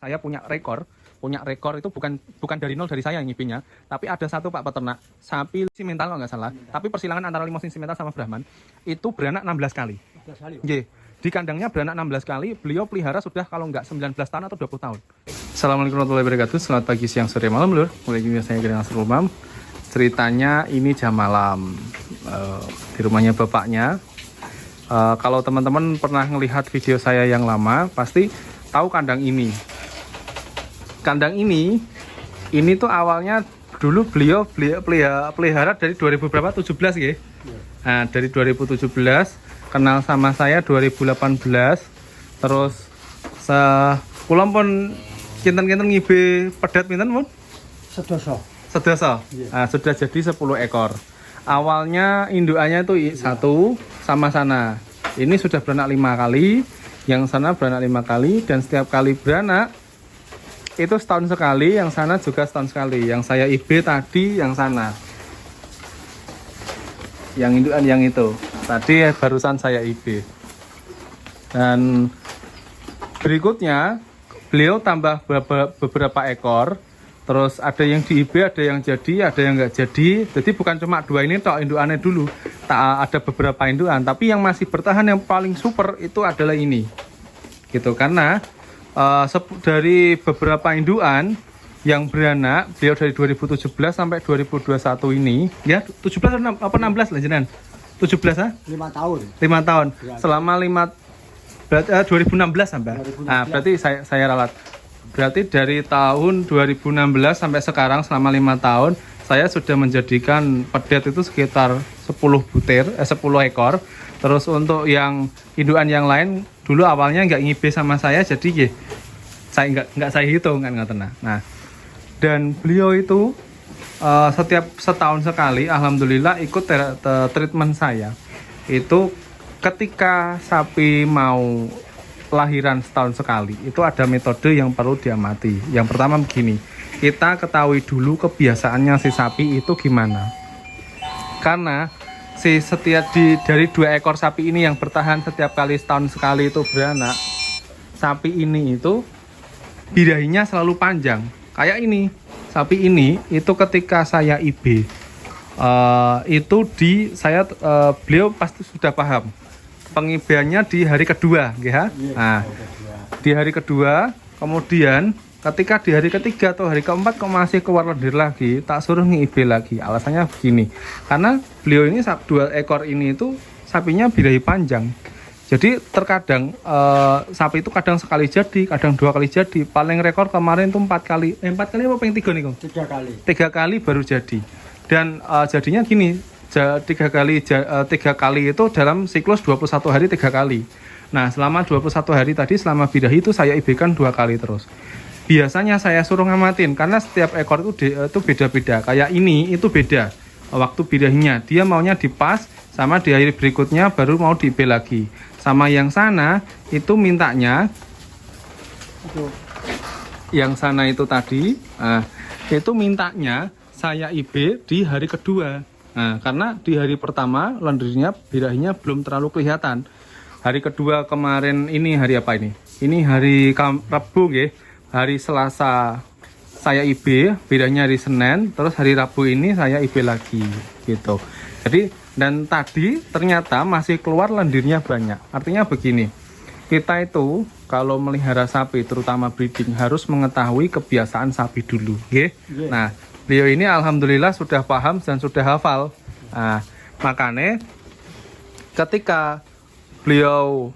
Saya punya rekor itu bukan dari nol dari saya yang ngibingnya, tapi ada satu Pak peternak sapi simental kalau nggak salah, tapi persilangan antara Limousin simental sama Brahman itu beranak 16 kali. Ye, di kandangnya beranak 16 kali, beliau pelihara sudah kalau nggak 19 tahun atau 20 tahun. Assalamualaikum warahmatullahi wabarakatuh, selamat pagi, siang, sore, malam lur. Mulai gini saya Kirin Nasrul Mam. Ceritanya ini jam malam di rumahnya bapaknya. Kalau teman-teman pernah melihat video saya yang lama, pasti tahu kandang ini. Kandang ini tuh awalnya dulu beliau pelihara dari 2017 ya. Nah, dari 2017 kenal sama saya 2018. Terus kula pun kinten-kinten ngibe pedet pinten pun? Sedasa. Nah, sudah jadi 10 ekor. Awalnya indukannya itu satu sama sana. Ini sudah beranak 5 kali, yang sana beranak 5 kali, dan setiap kali beranak itu setahun sekali, yang sana juga setahun sekali. Yang saya IB tadi yang sana, yang indukan yang itu tadi barusan saya IB. Dan berikutnya beliau tambah beberapa ekor. Terus ada yang di IB, ada yang jadi, ada yang nggak jadi. Jadi bukan cuma 2 ini tok indukannya dulu, ada beberapa indukan. Tapi yang masih bertahan yang paling super itu adalah ini, gitu. Karena dari beberapa indukan yang beranak, beliau dari 2017 sampai 2021 ini, ya 17 apa 16 lah jenengan? 17 ah? 5 tahun. 5 tahun. Ya, selama 2016 sampai. 2016. Nah, berarti saya ralat. Berarti dari tahun 2016 sampai sekarang selama 5 tahun saya sudah menjadikan pedet itu sekitar 10 ekor. Terus untuk yang indukan yang lain dulu awalnya nggak ngibe sama saya, jadi saya nggak saya hitung kan, nggak tenang. Nah, dan beliau itu setiap setahun sekali alhamdulillah ikut treatment saya. Itu ketika sapi mau lahiran setahun sekali itu ada metode yang perlu diamati. Yang pertama begini, kita ketahui dulu kebiasaannya si sapi itu gimana. Karena dari 2 ekor sapi ini yang bertahan setiap kali setahun sekali itu beranak, sapi ini itu birahinya selalu panjang. Kayak ini, sapi ini itu ketika saya IB beliau pasti sudah paham pengibiannya di hari kedua, ya. Nah, di hari kedua, kemudian ketika di hari ketiga atau hari keempat kok masih keluar lendir lagi, tak suruh ngibe lagi. Alasannya begini, karena beliau ini 2 ekor ini itu sapinya birahi panjang. Jadi terkadang sapi itu kadang sekali jadi, kadang 2 kali jadi. Paling rekor kemarin tuh 4 kali. 4 kali apa paling 3 nih kok? 3 kali. 3 kali baru jadi. Dan jadinya gini, 3 kali itu dalam siklus 21 hari 3 kali. Nah, selama 21 hari tadi selama birahi itu saya IB-kan 2 kali terus. Biasanya saya suruh ngamatin karena setiap ekor itu beda-beda. Kayak ini itu beda waktu birahinya. Dia maunya dipas, sama di hari berikutnya baru mau di IB lagi. Sama yang sana itu mintanya yang sana itu tadi, itu mintanya saya IB di hari kedua. Nah, karena di hari pertama lendirnya birahinya belum terlalu kelihatan. Hari kedua kemarin ini hari apa ini? Ini hari Rabu ya. Hari Selasa saya IB, birahinya hari Senin, terus hari Rabu ini saya IB lagi gitu. Jadi dan tadi ternyata masih keluar lendirnya banyak. Artinya begini, kita itu kalau melihara sapi terutama breeding harus mengetahui kebiasaan sapi dulu, ya. Nah, beliau ini alhamdulillah sudah paham dan sudah hafal. Nah, makanya ketika beliau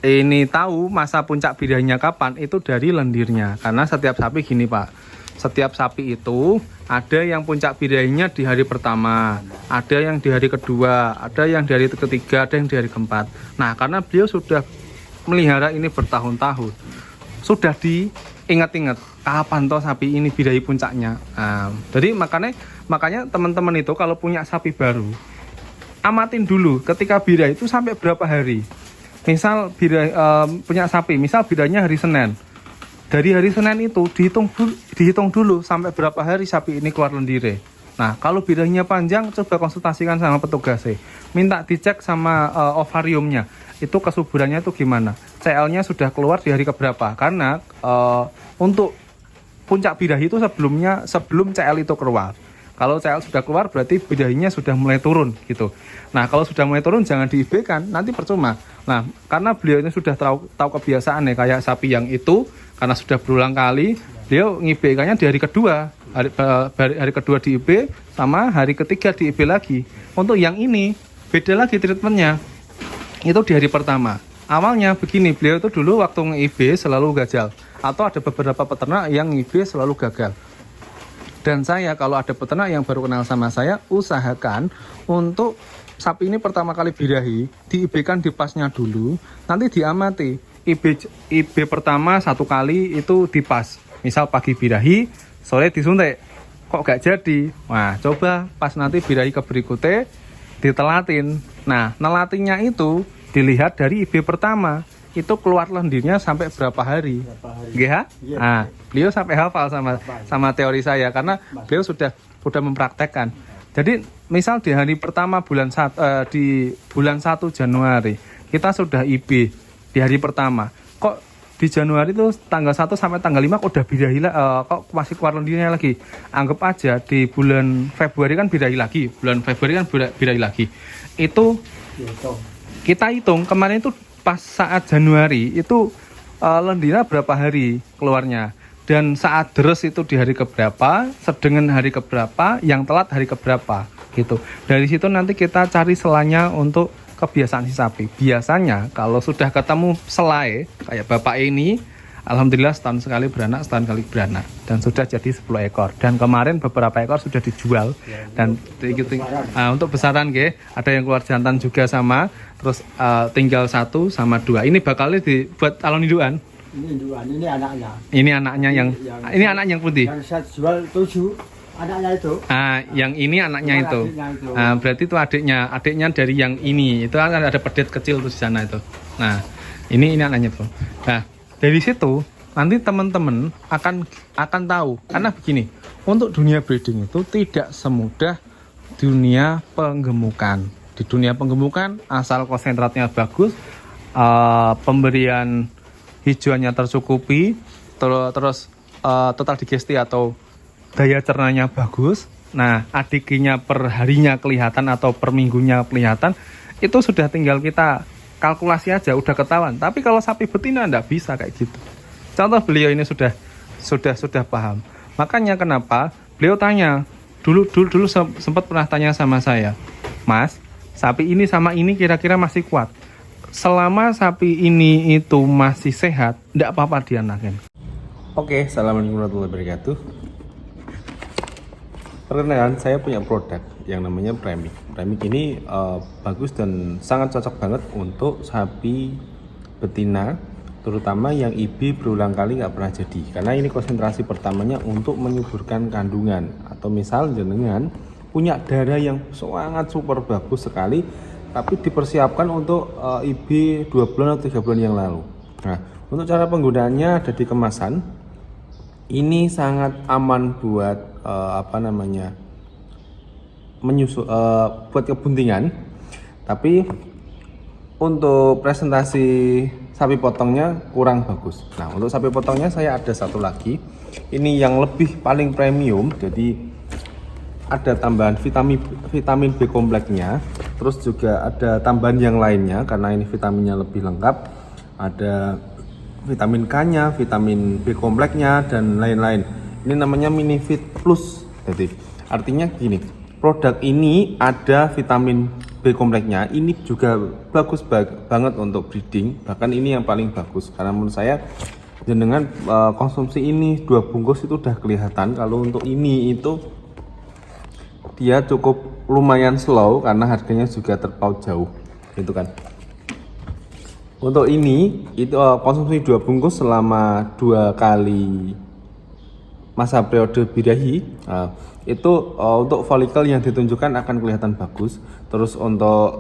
ini tahu masa puncak birahinya kapan, itu dari lendirnya. Karena setiap sapi gini Pak, setiap sapi itu ada yang puncak birahinya di hari pertama, ada yang di hari kedua, ada yang di hari ketiga, ada yang di hari keempat. Nah, karena beliau sudah melihara ini bertahun-tahun, sudah diingat-ingat kapan toh sapi ini birahi puncaknya. Nah, jadi makanya teman-teman itu kalau punya sapi baru, amatin dulu ketika birahi itu sampai berapa hari. Misal punya sapi, misal birahinya hari Senin. Dari hari Senin itu dihitung dulu sampai berapa hari sapi ini keluar lendire. Nah, kalau birahinya panjang, coba konsultasikan sama petugasnya. Minta dicek sama ovariumnya. itu kesuburannya itu gimana, CL-nya sudah keluar di hari keberapa. Karena untuk puncak birahi itu sebelum CL itu keluar. Kalau CL sudah keluar berarti birahinya sudah mulai turun gitu. Nah kalau sudah mulai turun jangan di IB kan, nanti percuma. Nah karena beliau ini sudah tahu kebiasaan ya, kayak sapi yang itu karena sudah berulang kali beliau ngi-IB-nya di hari kedua, hari kedua di IB sama hari ketiga di IB lagi. Untuk yang ini beda lagi treatmentnya, itu di hari pertama. Awalnya begini, beliau itu dulu waktu nge-IB selalu gagal, atau ada beberapa peternak yang nge-IB selalu gagal. Dan saya kalau ada peternak yang baru kenal sama saya, usahakan untuk sapi ini pertama kali birahi di-IB-kan di pasnya dulu, nanti diamati IB pertama 1 kali itu di pas, misal pagi birahi, sore disuntik, kok gak jadi. Nah coba pas nanti birahi ke berikutnya ditelatin. Nah nelatinya itu dilihat dari IB pertama itu keluar lendirnya sampai berapa hari. Iya. Nah beliau sampai hafal sama teori saya karena beliau sudah mempraktekkan. Jadi misal di hari pertama di bulan 1 Januari kita sudah IB di hari pertama, kok di Januari itu tanggal 1 sampai tanggal 5 kok udah birahi kok masih keluar lendirnya lagi. Anggap aja di bulan Februari kan birahi lagi, bulan Februari kan birahi lagi. Itu kita hitung kemarin itu pas saat Januari itu lendirnya berapa hari keluarnya, dan saat deres itu di hari keberapa, sedengen hari keberapa, yang telat hari keberapa gitu. Dari situ nanti kita cari selanya untuk kebiasaan si sapi. Biasanya kalau sudah ketemu selai kayak bapak ini, alhamdulillah setahun sekali beranak, dan sudah jadi 10 ekor. Dan kemarin beberapa ekor sudah dijual dan untuk besaran ada yang keluar jantan juga sama, terus tinggal 1 sama 2. Ini bakalnya dibuat calon indukan. Ini indukan, ini anaknya. Ini anaknya ini anaknya yang putih. Yang saya jual 7. Anaknya itu. Yang ini anaknya itu. Berarti itu adiknya dari yang ini. Itu kan ada pedet kecil tuh di sana itu. Nah, ini anaknya tuh. Nah, dari situ nanti teman-teman akan tahu. Karena begini, untuk dunia breeding itu tidak semudah dunia penggemukan. Di dunia penggemukan asal konsentratnya bagus, pemberian hijauannya tercukupi, terus total digesti atau daya cernanya bagus. Nah, adikinya per harinya kelihatan atau per minggunya kelihatan, itu sudah tinggal kita kalkulasi aja, udah ketahuan. Tapi kalau sapi betina enggak bisa kayak gitu. Contoh beliau ini sudah paham. Makanya kenapa beliau tanya, dulu sempat pernah tanya sama saya, Mas, sapi ini sama ini kira-kira masih kuat. Selama sapi ini itu masih sehat, enggak apa-apa dianakin. Oke, assalamualaikum warahmatullahi wabarakatuh. Perkenalkan, saya punya produk yang namanya Premix. Premix ini bagus dan sangat cocok banget untuk sapi betina, terutama yang IB berulang kali nggak pernah jadi. Karena ini konsentrasi pertamanya untuk menyuburkan kandungan. Atau misal jenengan punya darah yang sangat super bagus sekali, tapi dipersiapkan untuk IB 2 bulan atau 3 bulan yang lalu. Nah, untuk cara penggunaannya ada di kemasan. Ini sangat aman buat buat kebuntingan. Tapi untuk presentasi sapi potongnya kurang bagus. Nah, untuk sapi potongnya saya ada satu lagi. Ini yang lebih paling premium. Jadi ada tambahan vitamin B kompleksnya. Terus juga ada tambahan yang lainnya karena ini vitaminnya lebih lengkap. Ada vitamin K-nya, vitamin B kompleksnya, dan lain-lain. Ini namanya Minifit Plus. Jadi artinya gini, produk ini ada vitamin B kompleksnya. Ini juga bagus banget untuk breeding. Bahkan ini yang paling bagus karena menurut saya jenengan konsumsi ini 2 bungkus itu udah kelihatan. Kalau untuk ini itu dia cukup lumayan slow karena harganya juga terpaut jauh, gitu kan. Untuk ini itu konsumsi 2 bungkus selama 2 kali masa periode birahi, itu untuk folikel yang ditunjukkan akan kelihatan bagus. Terus untuk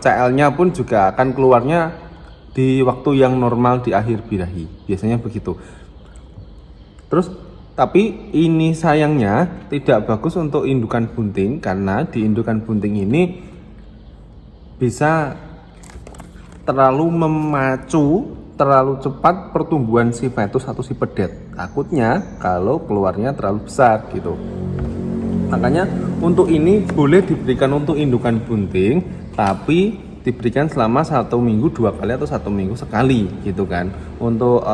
CL-nya pun juga akan keluarnya di waktu yang normal di akhir birahi, biasanya begitu. Terus tapi ini sayangnya tidak bagus untuk indukan bunting, karena di indukan bunting ini bisa terlalu memacu, terlalu cepat pertumbuhan si fetus atau si pedet. Takutnya kalau keluarnya terlalu besar gitu. Makanya untuk ini boleh diberikan untuk indukan bunting, tapi diberikan selama 1 minggu 2 kali atau 1 minggu sekali gitu kan, untuk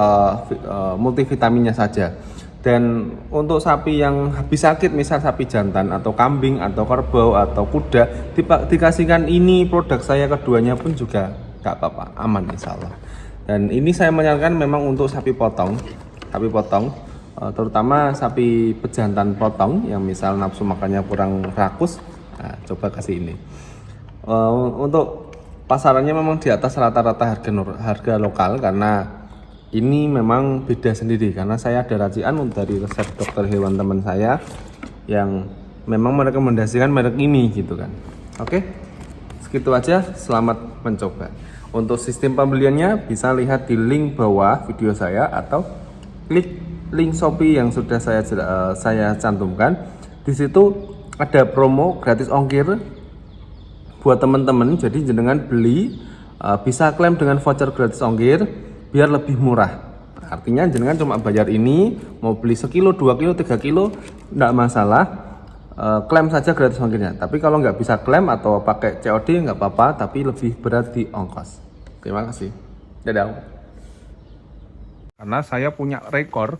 multivitaminnya saja. Dan untuk sapi yang habis sakit, misal sapi jantan atau kambing atau kerbau atau kuda, dikasihkan ini produk saya keduanya pun juga gak apa-apa, aman insya Allah. Dan ini saya menyarankan memang untuk sapi potong, terutama sapi pejantan potong yang misal nafsu makannya kurang rakus, nah, coba kasih ini. Untuk pasarannya memang di atas rata-rata harga lokal, karena ini memang beda sendiri, karena saya ada racian dari resep dokter hewan teman saya yang memang merekomendasikan merek ini gitu kan. Oke, segitu aja, selamat mencoba. Untuk sistem pembeliannya bisa lihat di link bawah video saya atau klik link Shopee yang sudah saya cantumkan. Di situ ada promo gratis ongkir buat teman-teman. Jadi jenengan beli bisa klaim dengan voucher gratis ongkir biar lebih murah. Artinya jenengan cuma bayar ini, mau beli sekilo, 2 kilo, 3 kilo enggak masalah, klaim saja gratis ongkirnya. Tapi kalau nggak bisa klaim atau pakai COD nggak apa-apa, tapi lebih berat di ongkos. Terima kasih. Dadah. Karena saya punya rekor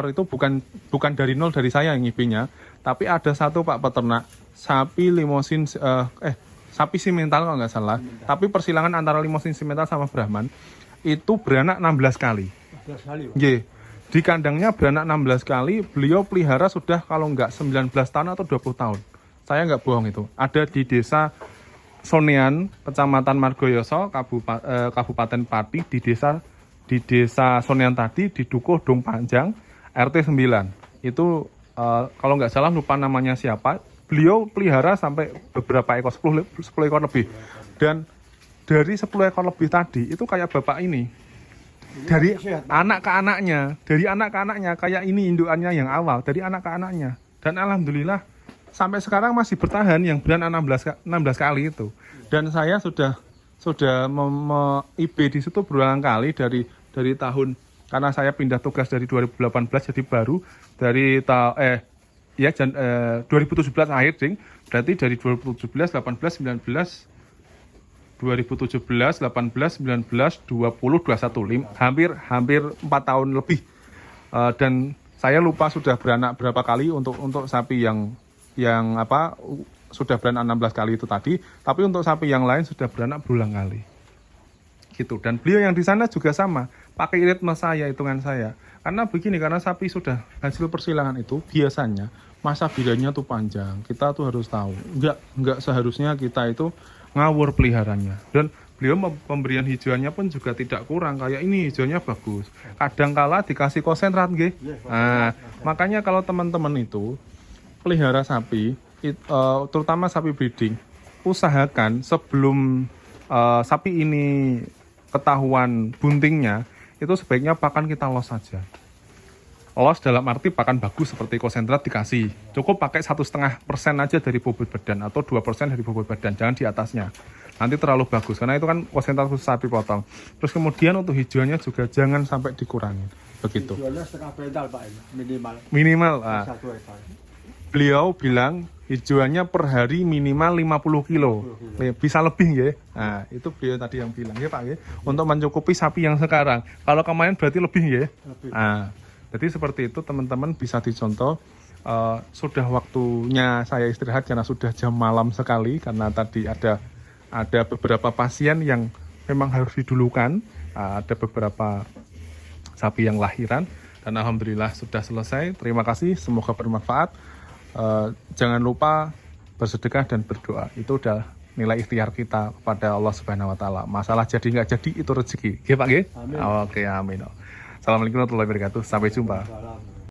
itu bukan dari nol dari saya yang IP-nya, tapi ada satu Pak peternak sapi limosin sapi simental kalau nggak salah, tapi persilangan antara limosin simental sama Brahman itu beranak 16 kali. 16 kali. Ye. Di kandangnya beranak 16 kali, beliau pelihara sudah kalau nggak 19 tahun atau 20 tahun. Saya nggak bohong itu. Ada di desa Sonean, Kecamatan Margoyoso, Kabupaten Pati, di desa Sonean tadi, di Dukuh Dong Panjang, RT 9. Itu kalau nggak salah lupa namanya siapa, beliau pelihara sampai beberapa ekor, 10 ekor lebih. Dan dari 10 ekor lebih tadi, itu kayak bapak ini. Dari anak ke anaknya, kayak ini indukannya yang awal, dari anak ke anaknya. Dan alhamdulillah, sampai sekarang masih bertahan yang beranak 16 kali itu. Dan saya sudah IB di situ berulang kali dari tahun, karena saya pindah tugas dari 2018 jadi baru dari 2017 akhir ding, berarti dari 2017, 18, 19, 2017, 18, 19, 20, 21, hampir 4 tahun lebih. Dan saya lupa sudah beranak berapa kali untuk sapi yang sudah beranak 16 kali itu tadi, tapi untuk sapi yang lain sudah beranak berulang kali. Gitu. Dan beliau yang di sana juga sama, pakai ritme saya, hitungan saya. Karena begini, karena sapi sudah hasil persilangan itu biasanya masa bidanya tuh panjang. Kita tuh harus tahu, enggak seharusnya kita itu ngawur peliharannya. Dan beliau pemberian hijauannya pun juga tidak kurang, kayak ini hijauannya bagus. Kadangkala dikasih konsentrat nggih. Nah, makanya kalau teman-teman itu pelihara sapi, terutama sapi breeding, usahakan sebelum sapi ini ketahuan buntingnya, itu sebaiknya pakan kita los saja. Los dalam arti pakan bagus seperti konsentrat dikasih. Cukup pakai 1,5% aja dari bobot badan atau 2% dari bobot badan, jangan di atasnya. Nanti terlalu bagus karena itu kan konsentrat khusus sapi potong. Terus kemudian untuk hijauannya juga jangan sampai dikurangi. Begitu. Hijauannya setengah pental Pak, minimal. Minimal. 1 ekor. Beliau bilang hijauannya per hari minimal 50 kilo. Bisa lebih ya. Nah, itu beliau tadi yang bilang ya Pak ya. Untuk mencukupi sapi yang sekarang. Kalau kemarin berarti lebih ya. Nah, jadi seperti itu teman-teman bisa dicontoh. Sudah waktunya saya istirahat karena sudah jam malam sekali, karena tadi ada beberapa pasien yang memang harus didulukan, ada beberapa sapi yang lahiran, dan alhamdulillah sudah selesai. Terima kasih, semoga bermanfaat. Jangan lupa bersedekah dan berdoa, itu udah nilai ikhtiar kita kepada Allah Subhanahu wa Ta'ala. Masalah jadi nggak jadi itu rezeki, oke Pak? Oke, amin. Assalamualaikum warahmatullahi wabarakatuh. Sampai jumpa.